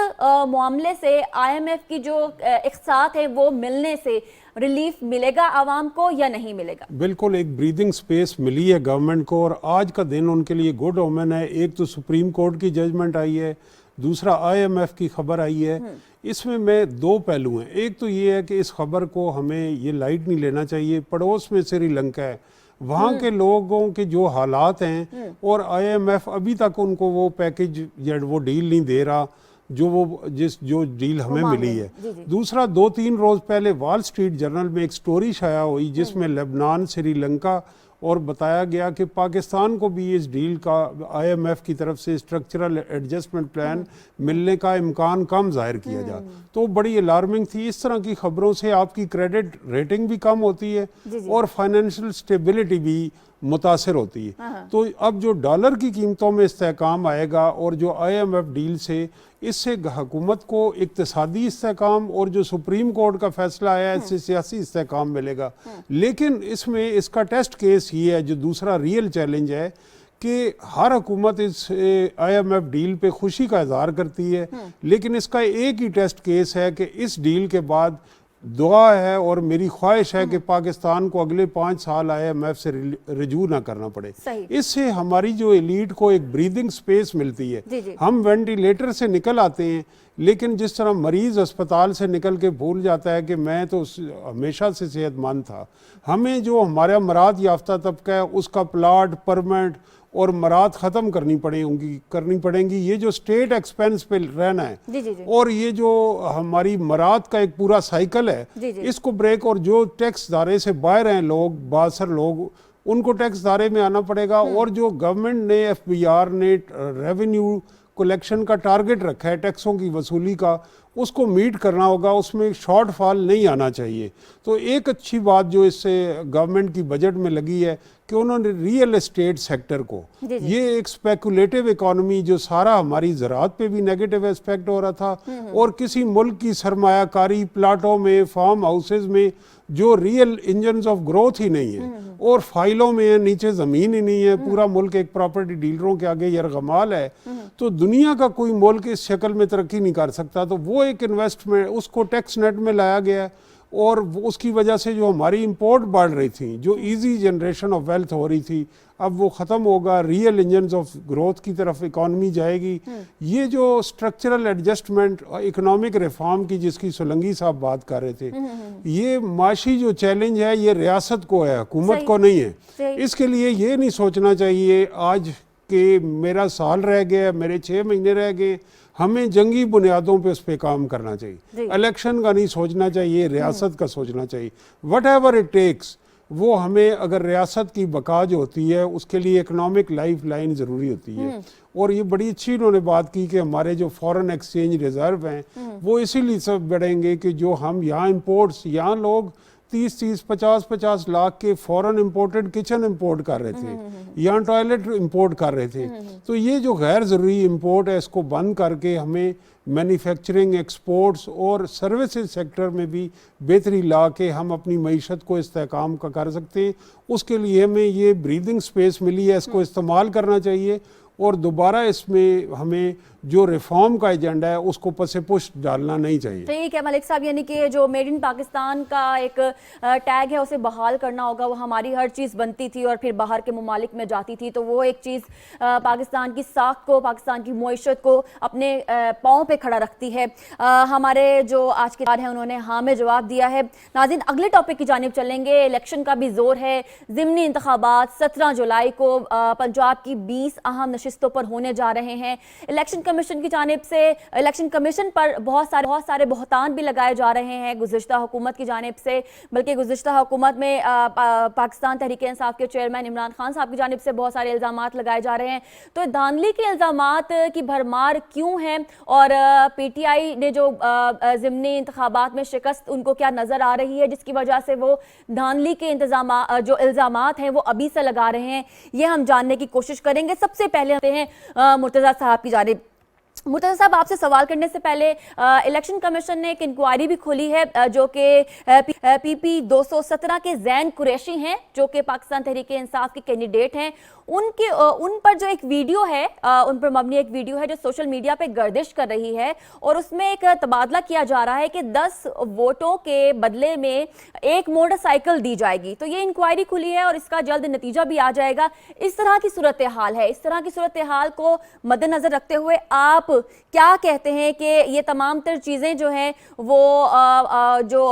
मामले से IMF की जो इख्तिसात है वो मिलने से रिलीफ मिलेगा आवाम को या नहीं मिलेगा? बिल्कुल, एक ब्रीदिंग स्पेस मिली है गवर्नमेंट को और आज का दिन उनके लिए गुड ओमेन है। एक तो सुप्रीम कोर्ट की जजमेंट आई है, दूसरा IMF की खबर आई है। इसमें मैं दो पहलू हैं। एक तो ये है कि इस खबर को हमें ये लाइट नहीं लेना चाहिए। पड़ोस में श्रीलंका है, वहाँ के लोगों के जो हालात हैं और IMF अभी तक उनको वो पैकेज या वो डील नहीं दे रहा जो डील हमें मिली है। दूसरा, 2-3 रोज़ पहले वॉल स्ट्रीट जर्नल में एक स्टोरी शाया हुई जिसमें लेबनान, श्रीलंका और बताया गया कि पाकिस्तान को भी इस डील का IMF की तरफ से स्ट्रक्चरल एडजस्टमेंट प्लान मिलने का इम्कान कम जाहिर किया जा, तो बड़ी अलार्मिंग थी। इस तरह की खबरों से आपकी क्रेडिट रेटिंग भी कम होती है और फाइनेंशियल स्टेबिलिटी भी मुतासर होती है। तो अब जो डॉलर की कीमतों में इस्तेहकाम आएगा और जो IMF डील से, इससे हुकूमत को इक्तिसादी इस्तेहकाम और जो सुप्रीम कोर्ट का फैसला आया है इससे सियासी इस्तेहकाम मिलेगा। लेकिन इसमें इसका टेस्ट केस ये है, जो दूसरा रियल चैलेंज है कि हर हुकूमत इस IMF डील पे खुशी का इजहार करती है, लेकिन इसका एक ही टेस्ट केस है कि इस डील के बाद दुआ है और मेरी ख्वाहिश है कि पाकिस्तान को अगले 5 साल IMF से रिजू ना करना पड़े। इससे हमारी जो एलीट को एक ब्रीदिंग स्पेस मिलती है। हम वेंटिलेटर से निकल आते हैं, लेकिन जिस तरह मरीज अस्पताल से निकल के भूल जाता है कि मैं तो हमेशा से सेहतमंद था, हमें जो हमारा मराद याफ्ता तबका है उसका प्लाट, परमिट और मराद ख़त्म करनी पड़ेंगी। ये जो स्टेट एक्सपेंस पे रहना है और ये जो हमारी मराद का एक पूरा साइकिल है, इसको ब्रेक, और जो टैक्स दायरे से बाहर हैं लोग, बासर लोग, उनको टैक्स दायरे में आना पड़ेगा। और जो गवर्नमेंट ने, FBR ने रेवेन्यू कलेक्शन का टारगेट रखा है टैक्सों की वसूली का, उसको मीट करना होगा, उसमें शॉर्टफॉल नहीं आना चाहिए। तो एक अच्छी बात जो इससे गवर्नमेंट की बजट में लगी है कि उन्होंने रियल एस्टेट सेक्टर को, ये एक स्पेकुलेटिव इकोनॉमी जो सारा हमारी ज़राअत पे भी नेगेटिव एस्पेक्ट हो रहा था और किसी मुल्क की सरमायाकारी प्लाटों में, फार्म हाउसेज में जो रियल इंजन्स ऑफ ग्रोथ ही नहीं है और फाइलों में नीचे ज़मीन ही नहीं है, पूरा मुल्क एक प्रॉपर्टी डीलरों के आगे यरगमाल है। तो दुनिया का कोई मुल्क इस शक्ल में तरक्की नहीं कर सकता। तो वो एक इन्वेस्टमेंट, उसको टैक्स नेट में लाया गया है और उसकी वजह से जो हमारी इंपोर्ट बढ़ रही थी, जो इजी जनरेशन ऑफ वेल्थ हो रही थी, अब वो ख़त्म होगा। रियल इंजन्स ऑफ ग्रोथ की तरफ इकॉनमी जाएगी। ये जो स्ट्रक्चरल एडजस्टमेंट, इकोनॉमिक रिफॉर्म की जिसकी सोलंगी साहब बात कर रहे थे, ये माशी जो चैलेंज है ये रियासत को है, हुकूमत को नहीं है। इसके लिए ये नहीं सोचना चाहिए आज कि मेरा साल रह गया, मेरे 6 महीने रह गए, हमें जंगी बुनियादों पे उस पर काम करना चाहिए। इलेक्शन का नहीं सोचना चाहिए, रियासत का सोचना चाहिए। वट एवर इट टेक्स, वो हमें, अगर रियासत की बका जो होती है उसके लिए इकोनॉमिक लाइफ लाइन ज़रूरी होती है। और ये बड़ी अच्छी उन्होंने बात की कि हमारे जो फॉरेन एक्सचेंज रिजर्व हैं वो इसीलिए सब बढ़ेंगे कि जो हम यहाँ इंपोर्ट्स, यहाँ लोग 30-30, 50-50 लाख के फॉरेन इंपोर्टेड किचन इंपोर्ट कर रहे थे, यहाँ टॉयलेट इंपोर्ट कर रहे थे। तो ये जो गैर ज़रूरी इंपोर्ट है इसको बंद करके हमें मैन्युफैक्चरिंग, एक्सपोर्ट्स और सर्विसेज सेक्टर में भी बेहतरी ला के हम अपनी मईशत को इस्तेहकाम का कर सकते हैं। उसके लिए हमें ये ब्रीदिंग स्पेस मिली है, इसको इस्तेमाल करना चाहिए और दोबारा इसमें हमें जो रिफॉर्म का एजेंडा है उसको पसे पुश डालना नहीं चाहिए। ठीक है मलिक साहब, यानी कि जो मेड इन पाकिस्तान का एक टैग है उसे बहाल करना होगा। वो हमारी हर चीज़ बनती थी और फिर बाहर के ममालिक में जाती थी, तो वो एक चीज़ पाकिस्तान की साख को, पाकिस्तान की मईशत को अपने पाँव पे खड़ा रखती है। हमारे जो आज के हैं उन्होंने हाँ में जवाब दिया है। नाज़रीन, अगले टॉपिक की जानिब चलेंगे। इलेक्शन का भी जोर है। ज़िमनी इंतखाबात 17 जुलाई को पंजाब की 20 अहम नशिस्तों पर होने जा रहे हैं। इलेक्शन कमीशन की जानिब से इलेक्शन कमीशन पर बहुत सारे बहतान भी लगाए जा रहे हैं गुज़िश्ता हुकूमत की जानिब से। बल्कि गुज़िश्ता हुकूमत में पाकिस्तान तहरीक इंसाफ के चेयरमैन इमरान खान साहब की जानिब से बहुत सारे इल्ज़ामात लगाए जा रहे हैं। तो धांधली के इल्ज़ामात की भरमार क्यों है और PTI ने जो ज़िमनी इंतखाबात में शिकस्त उनको क्या नज़र आ रही है जिसकी वजह से वो धांधली के जो इल्ज़ामात हैं वो अभी से लगा रहे हैं, ये हम जानने की कोशिश करेंगे। सबसे पहले आते हैं मुर्तज़ा साहब की जानिब। मुर्तज़ा साहब, आपसे सवाल करने से पहले इलेक्शन कमीशन ने एक इंक्वायरी भी खोली है जो कि PP 217 के ज़ैन कुरैशी हैं, जो कि पाकिस्तान तहरीक इंसाफ के कैंडिडेट हैं। उन पर जो एक वीडियो है, उन पर मबनी एक वीडियो है जो सोशल मीडिया पे गर्दिश कर रही है और उसमें एक तबादला किया जा रहा है कि 10 वोटों के बदले में एक मोटरसाइकिल दी जाएगी। तो ये इंक्वायरी खुली है और इसका जल्द नतीजा भी आ जाएगा। इस तरह की सूरत हाल है। इस तरह की सूरत हाल को मद्देनजर रखते हुए आप क्या कहते हैं कि ये तमाम तर चीज़ें जो हैं वो जो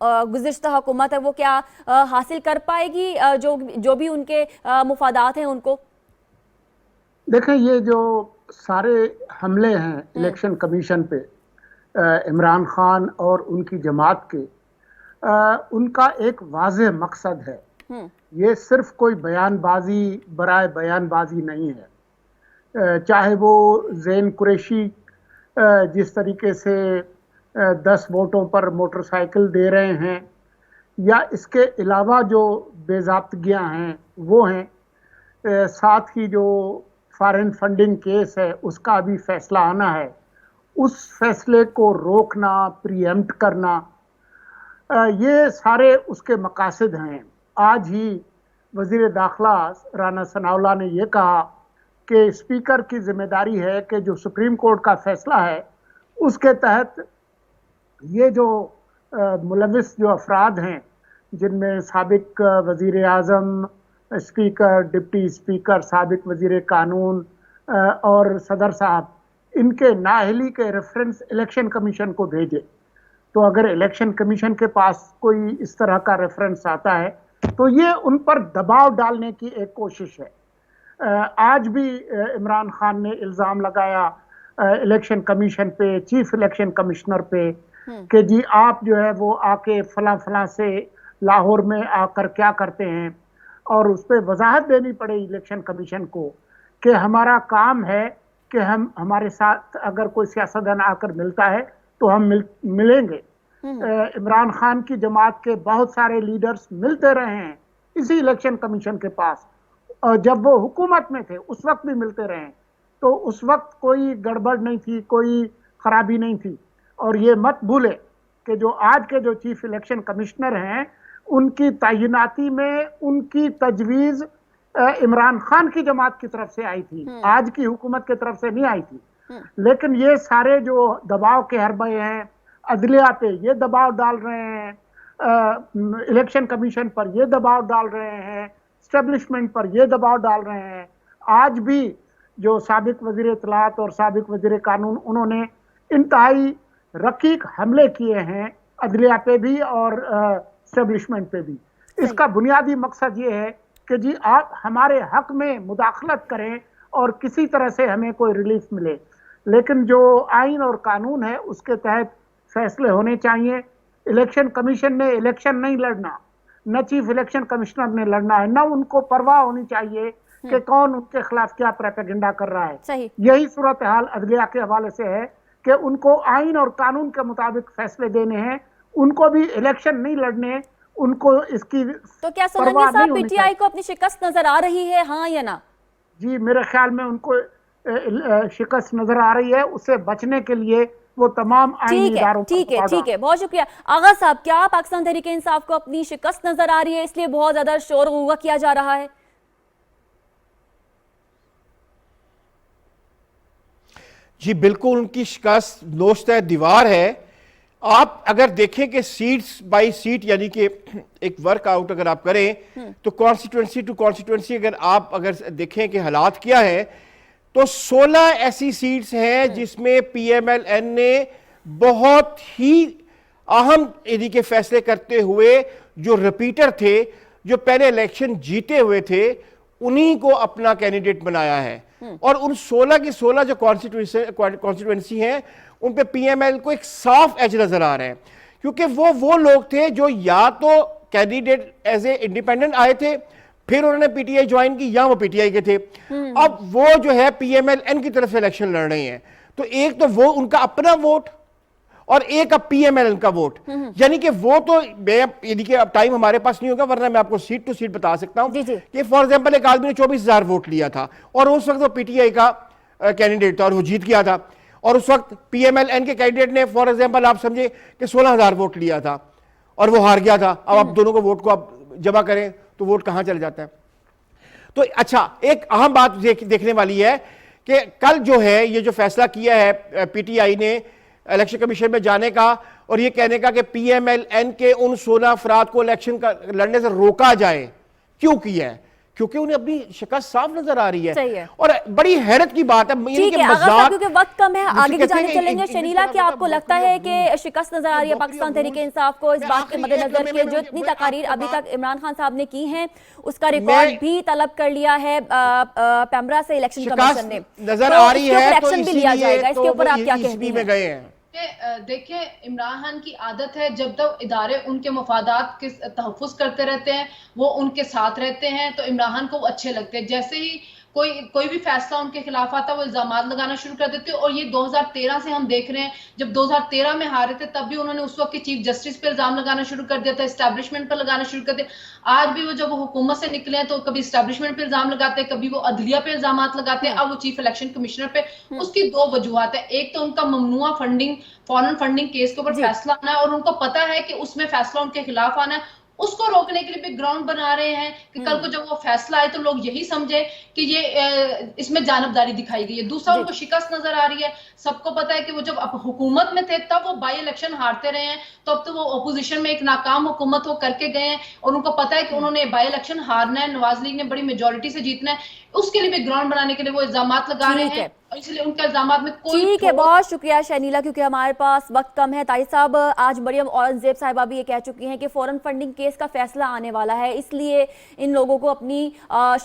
गुज़िश्ता हुकूमत है वो क्या हासिल कर पाएगी, जो भी उनके मुफादात हैं उनको? देखें, ये जो सारे हमले हैं इलेक्शन कमीशन पे इमरान खान और उनकी जमात के, उनका एक वाज़ेह मकसद है। ये सिर्फ कोई बयानबाजी बराए बयानबाजी नहीं है। चाहे वो ज़ैन कुरैशी जिस तरीके से 10 वोटों पर मोटरसाइकिल दे रहे हैं, या इसके अलावा जो बेज़ाब्तगियाँ हैं वो हैं, साथ ही जो फॉरेन फंडिंग केस है उसका अभी फैसला आना है, उस फैसले को रोकना, प्रीएम्प्ट करना, ये सारे उसके मकासद हैं। आज ही वज़ीर दाखिला राना सनाउल्लाह ने यह कहा कि स्पीकर की जिम्मेदारी है कि जो सुप्रीम कोर्ट का फैसला है उसके तहत ये जो मुलविस जो अफराद हैं, जिनमें साबिक वज़ीर आज़म, स्पीकर, डिप्टी स्पीकर, साबिक वज़ीर कानून और सदर साहब, इनके नाअहली के रेफरेंस इलेक्शन कमीशन को भेजे। तो अगर इलेक्शन कमीशन के पास कोई इस तरह का रेफरेंस आता है तो ये उन पर दबाव डालने की एक कोशिश है। आज भी इमरान खान ने इल्ज़ाम लगाया इलेक्शन कमीशन पे, चीफ इलेक्शन कमिश्नर पे, कि जी आप जो है वो आके फला फला से लाहौर में आकर क्या करते हैं, और उस पर वजाहत देनी पड़े इलेक्शन कमीशन को कि हमारा काम है कि हम हमारे साथ अगर कोई सियासतदान आकर मिलता है तो हम मिलेंगे। इमरान खान की जमात के बहुत सारे लीडर्स मिलते रहे हैं इसी इलेक्शन कमीशन के पास, और जब वो हुकूमत में थे उस वक्त भी मिलते रहे, तो उस वक्त कोई गड़बड़ नहीं थी, कोई खराबी नहीं थी। और ये मत भूले कि जो आज के जो चीफ इलेक्शन कमिश्नर हैं उनकी तैनाती में उनकी तजवीज़ इमरान खान की जमात की तरफ से आई थी, आज की हुकूमत की तरफ से नहीं आई थी। लेकिन ये सारे जो दबाव के हरबे हैं, अदलिया पे ये दबाव डाल रहे हैं, इलेक्शन कमीशन पर ये दबाव डाल रहे हैं, एस्टेब्लिशमेंट पर ये दबाव डाल रहे हैं। आज भी जो साबिक वज़ीर इत्तलात और साबिक वज़ीर कानून, उन्होंने इंतहाई रकीक हमले किए हैं अदलिया पे भी और एस्टेब्लिशमेंट पे भी। इसका बुनियादी मकसद ये है कि जी आप हमारे हक में मुदाखलत करें और किसी तरह से हमें कोई रिलीफ मिले। लेकिन जो आइन और कानून है उसके तहत फैसले होने चाहिए। इलेक्शन कमीशन ने इलेक्शन नहीं लड़ना, न चीफ इलेक्शन कमिश्नर ने लड़ना है, न उनको परवाह होनी चाहिए कि कौन उनके खिलाफ क्या प्रोपेगेंडा कर रहा है। सही। यही सूरत हाल अदलिया के हवाले से है कि उनको आइन और कानून के मुताबिक फैसले देने हैं, उनको भी इलेक्शन नहीं लड़ने, उनको इसकी तो क्या परवाह सोलंकी नहीं साहब होनी पीटीआई को अपनी शिकस्त नजर आ रही है, हाँ या ना? जी, मेरे ख्याल में उनको शिकस्त नजर आ रही है। उससे बचने के लिए वो तमाम आईनी इदारों पर ठीक है, वादा- ठीक है, बहुत शुक्रिया। आगा साहब, क्या पाकिस्तान तहरीक इंसाफ को अपनी शिकस्त नजर आ रही है, इसलिए बहुत ज्यादा शोर गुगा किया जा रहा है? जी बिल्कुल, उनकी शिकस्त नोश्ता दीवार है। आप अगर देखें कि सीट्स बाय सीट यानी कि एक वर्कआउट अगर आप करें तो कॉन्स्टिट्यूंसी टू कॉन्स्टिट्यूंसी अगर देखें कि हालात क्या है, तो 16 ऐसी सीट्स हैं जिसमें पीएमएलएन ने बहुत ही अहम यानी के फैसले करते हुए जो रिपीटर थे, जो पहले इलेक्शन जीते हुए थे, उन्हीं को अपना कैंडिडेट बनाया है। और उन 16 की 16 जो कॉन्स्टिट्यूंसी हैं उन पे पीएमएल को एक साफ एज नजर आ रहा है, क्योंकि वो लोग थे जो या तो कैंडिडेट एज ए इंडिपेंडेंट आए थे, फिर उन्होंने पीटीआई ज्वाइन की, या वो पीटीआई के थे। अब वो जो है पीएमएलएन की तरफ से इलेक्शन लड़ रहे हैं, तो एक तो वो उनका अपना वोट और एक अब पीएमएलएन का वोट, यानी कि वो तो यानी कि अब टाइम हमारे पास नहीं होगा, वरना मैं आपको सीट टू सीट बता सकता हूं कि फॉर एग्जांपल एक आदमी ने 24,000 वोट लिया था और उस वक्त वो पीटीआई का कैंडिडेट था और वो जीत गया था, और उस वक्त पीएमएलएन के कैंडिडेट ने फॉर एग्जांपल आप समझे कि 16,000 वोट लिया था और वो हार गया था। अब आप दोनों को वोट को आप जमा करें तो वोट कहां चले जाता है? तो अच्छा, एक अहम बात देखने वाली है कि कल जो है ये जो फैसला किया है पीटीआई ने इलेक्शन कमीशन में जाने का और ये कहने का कि पीएमएलएन के उन 16 अफराद को इलेक्शन का लड़ने से रोका जाए, क्यों किया है? क्योंकि उन्हें अपनी शिकस्त साफ नजर आ रही है। और बड़ी हैरत की बात है, ठीक है, क्योंकि वक्त कम है, आगे की जाने चलेंगे। शनीला, क्या आपको लगता है कि शिकस्त नजर आ रही है पाकिस्तान तहरीक इंसाफ को, इस बात के मद्देनजर के जो इतनी तकारीर अभी तक इमरान खान साहब ने की हैं उसका रिकॉर्ड भी तलब कर लिया है पैमरा से इलेक्शन कमीशन ने, नजर आ रही है, तो एक्शन भी लिया जाएगा, इसके ऊपर आप क्या कहते हैं? गए हैं। देखिए, इमरान खान की आदत है जब तक इदारे उनके मफादात के तहफ़्फ़ुज़ करते रहते हैं, वो उनके साथ रहते हैं, तो इमरान खान को अच्छे लगते हैं। जैसे ही कोई भी फैसला उनके खिलाफ आता है वो इल्जामात लगाना शुरू कर देते हैं। और ये 2013 से हम देख रहे हैं, जब 2013 में हारे थे तब भी उन्होंने उस वक्त के चीफ जस्टिस पे इल्जाम लगाना शुरू कर दिया था, एस्टैब्लिशमेंट पर लगाना शुरू कर दिया। आज भी वो जब वो हुकूमत से निकले हैं तो कभी एस्टैब्लिशमेंट पे इल्जाम लगाते हैं, कभी वो अदलिया पे इल्जाम लगाते हैं, अब वो चीफ इलेक्शन कमिश्नर पे। उसकी दो वजूहत है, एक तो उनका ममनुआ फंडिंग, फॉरेन फंडिंग केस के ऊपर फैसला आना है और उनको पता है कि उसमें फैसला उनके खिलाफ आना है, उसको रोकने के लिए भी ग्राउंड बना रहे हैं कि कल को जब वो फैसला आए तो लोग यही समझे कि ये इसमें जानबदारी दिखाई गई है। दूसरा, उनको शिकस्त नजर आ रही है। सबको पता है कि वो जब हुकूमत में थे तब वो बाई इलेक्शन हारते रहे हैं, तो अब तो वो अपोजिशन में एक नाकाम हुकूमत वो करके गए हैं और उनको पता है कि उन्होंने बाई इलेक्शन हारना है, नवाज लीग ने बड़ी मेजोरिटी से जीतना है, उसके लिए भी ग्राउंड बनाने के लिए वो इल्जामात लगा रहे हैं, इसलिए उनके इल्जामात में कोई। ठीक है, बहुत शुक्रिया शनीला, क्योंकि हमारे पास वक्त कम है। तारिक साहब, आज मरियम औरंगजेब साहिबा भी ये कह चुकी हैं कि फॉरेन फंडिंग केस का फैसला आने वाला है, इसलिए इन लोगों को अपनी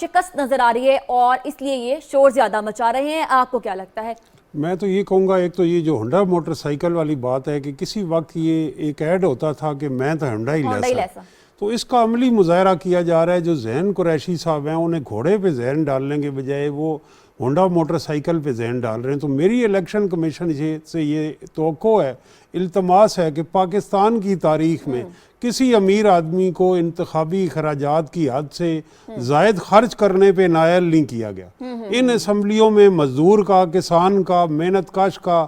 शिकस्त नजर आ रही है और इसलिए ये शोर ज्यादा मचा रहे हैं। आपको क्या लगता है? मैं तो ये कहूँगा, एक तो ये जो होंडा मोटरसाइकिल वाली बात है कि किसी वक्त ये एक ऐड होता था कि मैं तो होंडा ही लेसा, तो इसका अमली मुजाहरा किया जा रहा है। जो जहन कुरैशी साहब हैं उन्हें घोड़े पे जहन डालने के बजाय वो होंडा मोटरसाइकिल पे जहन डाल रहे हैं। तो मेरी इलेक्शन कमीशन से ये तवक्को है, इल्तमास है कि पाकिस्तान की तारीख में किसी अमीर आदमी को इंतखाबी खराजात की हद से जायद खर्च करने पे नायल नहीं किया गया। इन असम्बलियों में मजदूर का, किसान का, मेहनत कश का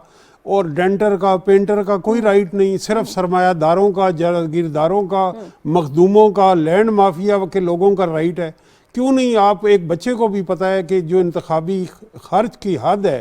और डेंटर का, पेंटर का कोई राइट नहीं, सिर्फ सरमायादारों का, जागीरदारों का, मखदूमों का, लैंड माफिया के लोगों का राइट है। क्यों नहीं? आप एक बच्चे को भी पता है कि जो इंतखाबी खर्च की हद है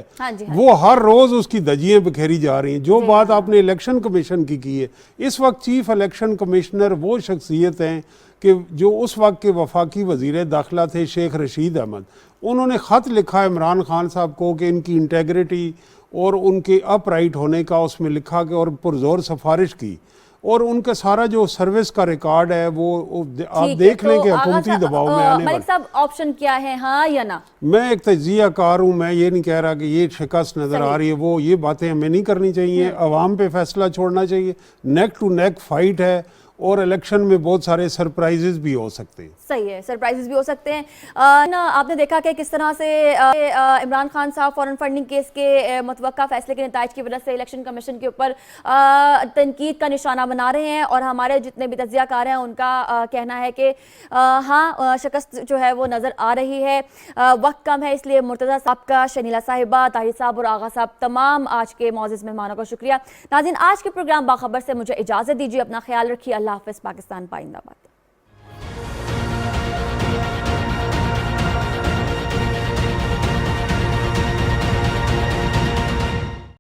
वो हर रोज़ उसकी धज्जियाँ बिखेरी जा रही हैं। जो बात आपने इलेक्शन कमीशन की है, इस वक्त चीफ इलेक्शन कमिश्नर वो शख्सियत हैं कि जो उस वक्त के वफाकी वज़ीर दाखिला थे शेख रशीद अहमद, उन्होंने ख़त लिखा इमरान खान साहब को कि इनकी इंटेग्रिटी और उनके अपराइट होने का उसमें लिखा कि और पुरजोर सिफारिश की। और उनका सारा जो सर्विस का रिकॉर्ड है वो आप ठीक है, देख लें तो कि आगा हुकूमती साहब, दबाव में आने मलिक वाले। साहब ऑप्शन क्या है, हाँ या ना? मैं एक तजिया कार हूँ, मैं ये नहीं कह रहा कि ये शिकस्त नज़र आ रही है, वो ये बातें हमें नहीं करनी चाहिए, अवाम पे फैसला छोड़ना चाहिए। नेक टू नेक फाइट है और इलेक्शन में बहुत सारे सरप्राइजेस भी हो सकते हैं। सही है, सरप्राइजेस भी हो सकते हैं। आपने देखा कि किस तरह से इमरान खान साहब फॉरेन फंडिंग केस के मुतवक्का फैसले के नताइज की वजह से इलेक्शन कमीशन के ऊपर तनकीद का निशाना बना रहे हैं, और हमारे जितने भी तजियाकार हैं उनका कहना है कि हाँ शिकस्त जो है वो नज़र आ रही है। वक्त कम है, इसलिए मुर्तज़ा साहब का, शनीला साहिबा, ताहिर साहब और आगा साहब, तमाम आज के मौजूद मेहमानों का शुक्रिया। नाज़रीन, आज के प्रोग्राम बाखबर से मुझे इजाज़त दीजिए, अपना ख्याल रखिए। अल्लाह हाफ़िज़। पाकिस्तान पाइंदाबाद।